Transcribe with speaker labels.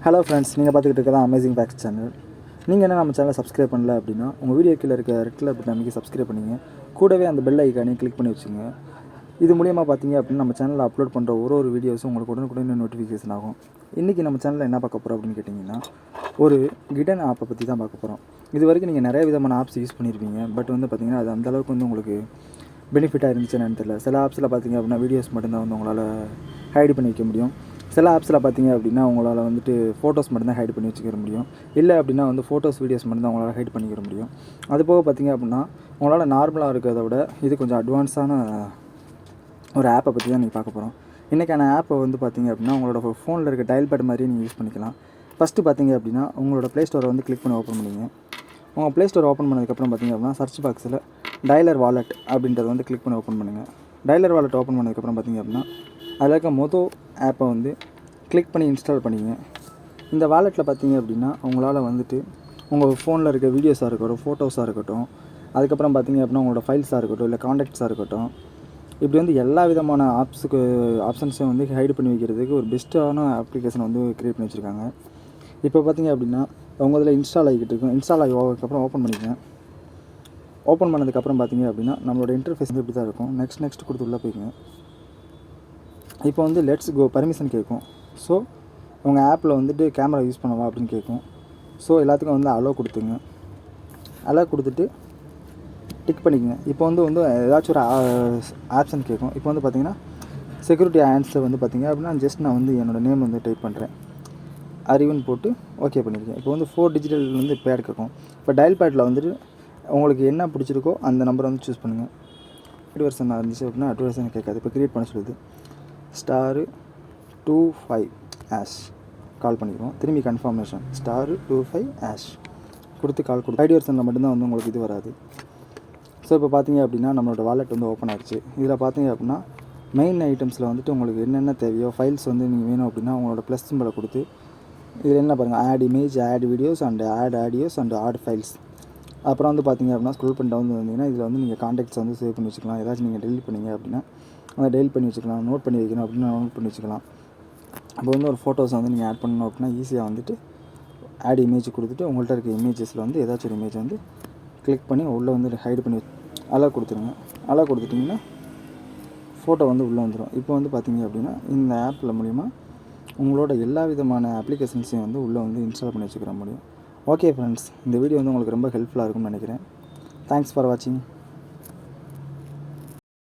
Speaker 1: Hello friends, நீங்கள் பார்த்துக்கிட்டு இருக்கிறதா அமேசிங் ஃபேக்ட்ஸ் சேனல். நீங்கள் என்ன நம்ம சேனலை சப்ஸ்கிரைப் பண்ணல அப்படின்னா உங்கள் வீடியோ கீழே இருக்க ரெட் கலர் பட்டன் அமைக்கி சப்ஸ்கிரைப் பண்ணிங்க. கூடவே அந்த பெல் ஐக்கானையும் கிளிக் பண்ணி வச்சுங்க. இது மூலியமாக பார்த்தீங்க அப்படின்னா நம்ம சேனலில் அப்லோட் பண்ணுற ஒரு வீடியோஸும் உங்களுக்கு உடனுக்குடன் நோட்டிஃபிகேஷன் ஆகும். இன்றைக்கி நம்ம சேனலில் என்ன பார்க்க போகிறோம் அப்படின்னு கேட்டிங்கன்னா, ஒரு கிடன் ஆப்பை பற்றி தான் பார்க்க போகிறோம். இது வரைக்கும் நீங்கள் நிறைய விதமான ஆப்ஸ் யூஸ் பண்ணியிருப்பீங்க. பட் வந்து பார்த்திங்கன்னா அது அந்தளவுக்கு வந்து உங்களுக்கு பெனிஃபிட்டாக இருந்துச்சுன்னு தெரியல. சில ஆப்ஸில் பார்த்திங்க அப்படின்னா வீடியோஸ் மட்டும்தான் வந்து உங்களால் ஹைட் பண்ணி வைக்க முடியும். சில ஆப்ஸில் பார்த்திங்க அப்படின்னா உங்களால் வந்துட்டு ஃபோட்டோஸ் மட்டும்தான் ஹைட் பண்ணி வச்சுக்கிற முடியும். இல்லை அப்படின்னா வந்து ஃபோட்டோஸ் வீடியோஸ் மட்டும்தான் உங்களால் ஹைட் பண்ணிக்கிற முடியும். அது போக பார்த்திங்க அப்படின்னா உங்களால் நார்மலாக இருக்கிறத விட இது கொஞ்சம் அட்வான்ஸான ஒரு ஆப்பை பற்றி தான் நீங்கள் பார்க்க போகிறோம். இன்றைக்கான ஆப்பை வந்து பார்த்திங்க அப்படின்னா உங்களோட ஃபோனில் இருக்க டயல் பேட் மாதிரியே நீங்கள் யூஸ் பண்ணிக்கலாம். ஃபஸ்ட்டு பார்த்திங்க அப்படின்னா உங்களோட ப்ளே ஸ்டோரை வந்து கிளிக் பண்ணி ஓப்பன் பண்ணிங்க. உங்கள் ப்ளே ஸ்டோர் ஓப்பன் பண்ணதுக்கப்புறம் பார்த்திங்க அப்படின்னா சர்ச் பாக்ஸில் டயலர் வாலெட் அப்படின்றத வந்து கிளிக் பண்ணி ஓப்பன் பண்ணுங்கள். டயலர் வாலெட் ஓப்பன் பண்ணதுக்கப்புறம் பார்த்திங்க அப்படின்னா அதில் இருக்க மொதல் ஆப்பை வந்து கிளிக் பண்ணி இன்ஸ்டால் பண்ணிங்க. இந்த வாலெட்டில் பார்த்திங்க அப்படின்னா உங்களால் வந்துட்டு உங்கள் ஃபோனில் இருக்க வீடியோஸாக இருக்கட்டும், ஃபோட்டோஸாக இருக்கட்டும், அதுக்கப்புறம் பார்த்திங்க அப்படின்னா உங்களோட ஃபைல்ஸாக இருக்கட்டும், இல்லை காண்டாக்ட்ஸாக இருக்கட்டும், இப்படி வந்து எல்லா விதமான ஆப்ஷன்ஸையும் வந்து ஹைட் பண்ணி வைக்கிறதுக்கு ஒரு பெஸ்ட்டான அப்ளிகேஷன் வந்து க்ரியேட் பண்ணி வச்சுருக்காங்க. இப்போ பார்த்திங்க அப்படின்னா உங்கள் இதில் இன்ஸ்டால் ஆகிக்கிட்டு இருக்கும். இன்ஸ்டால் ஆகிக்கப்புறம் ஓப்பன் பண்ணிக்கங்க. ஓப்பன் பண்ணதுக்கப்புறம் பார்த்திங்க அப்படின்னா நம்மளோட இன்டர்ஃபேஸ் வந்து இப்படி தான் இருக்கும். நெக்ஸ்ட் கொடுத்து உள்ளே போய்க்குங்க. இப்போ வந்து லெட்ஸ் கோ பர்மிஷன் கேட்கும். ஸோ உங்கள் ஆப்பில் வந்துட்டு கேமரா யூஸ் பண்ணவா அப்படின்னு கேட்கும். ஸோ எல்லாத்துக்கும் வந்து அலோ கொடுத்துங்க. அலோ கொடுத்துட்டு டிக் பண்ணிக்கங்க. இப்போ வந்து ஏதாச்சும் ஒரு ஆப்ஷன் கேட்கும். இப்போ வந்து பார்த்திங்கன்னா செக்யூரிட்டி ஆன்ஸை வந்து பார்த்திங்க அப்படின்னா ஜஸ்ட் நான் வந்து என்னோடய நேம் வந்து டைப் பண்ணுறேன். அறிவுன்னு போட்டு ஓகே பண்ணியிருக்கேன். இப்போ வந்து 4 டிஜிட்டல் வந்து பேட் கேட்கும். இப்போ டயல் பேட்டில் வந்துட்டு உங்களுக்கு என்ன பிடிச்சிருக்கோ அந்த நம்பரை வந்து சூஸ் பண்ணுங்கள். அட்வர்சன் இருந்துச்சு அப்படின்னா அட்வர்சன் கேட்காது. இப்போ க்ரியேட் பண்ண சொல்லுது. *25# கால் பண்ணிக்கிறோம். திரும்பி கன்ஃபர்மேஷன் *25# கொடுத்து கால் கொடுத்து அட்வர்சனில் மட்டும்தான் வந்து உங்களுக்கு இது வராது. ஸோ இப்போ பார்த்தீங்க அப்படின்னா நம்மளோட வாலெட் வந்து ஓப்பன் ஆகிடுச்சு. இதில் பார்த்தீங்க அப்படின்னா மெயின் ஐட்டம்ஸில் வந்துட்டு உங்களுக்கு என்னென்ன தேவையோ ஃபைல்ஸ் வந்து நீங்கள் வேணும் அப்படின்னா உங்களோட ப்ளஸ் சிம்பலை கொடுத்து இதில் என்ன பாருங்கள், add image, add videos and add audios and add files. அப்புறம் வந்து பார்த்திங்க அப்படின்னா ஸ்க்ரோல் பண்ணிட்டு வந்து வந்தீங்கன்னா இதில் வந்து நீங்கள் காண்டாக்ட்ஸ் வந்து சேவ் பண்ணி வச்சுக்கலாம். ஏதாச்சும் நீங்கள் டெலிட் பண்ணிங்க அப்படின்னா அதை டெலிட் பண்ணி வச்சுக்கலாம். நோட் பண்ணி வைக்கணும் அப்படின்னா நோட் பண்ணி வச்சுக்கலாம். அப்போ வந்து ஒரு ஃபோட்டோஸை வந்து நீங்கள் ஆட் பண்ணணும் அப்படின்னா ஈஸியாக வந்துட்டு ஆட் இமேஜ் கொடுத்துட்டு உங்கள்கிட்ட இருக்க இமேஜஸில் வந்து ஏதாச்சும் ஒரு இமேஜ் வந்து கிளிக் பண்ணி உள்ளே வந்து ஹைட் பண்ணி அலோ கொடுத்துருங்க. அலோ கொடுத்துட்டிங்கன்னா ஃபோட்டோ வந்து உள்ளே வந்துடும். இப்போ வந்து பார்த்திங்க அப்படின்னா இந்த ஆப்பில் மூலிமா உங்களோட எல்லா விதமான அப்ளிகேஷன்ஸையும் வந்து உள்ளே வந்து இன்ஸ்டால் பண்ணி வச்சுக்கிற முடியும். ஓகே ஃப்ரெண்ட்ஸ், இந்த வீடியோ வந்து உங்களுக்கு ரொம்ப ஹெல்ப்ஃபுல்லாக இருக்கும்னு நினைக்கிறேன். தேங்க்ஸ் ஃபார் வாட்சிங்.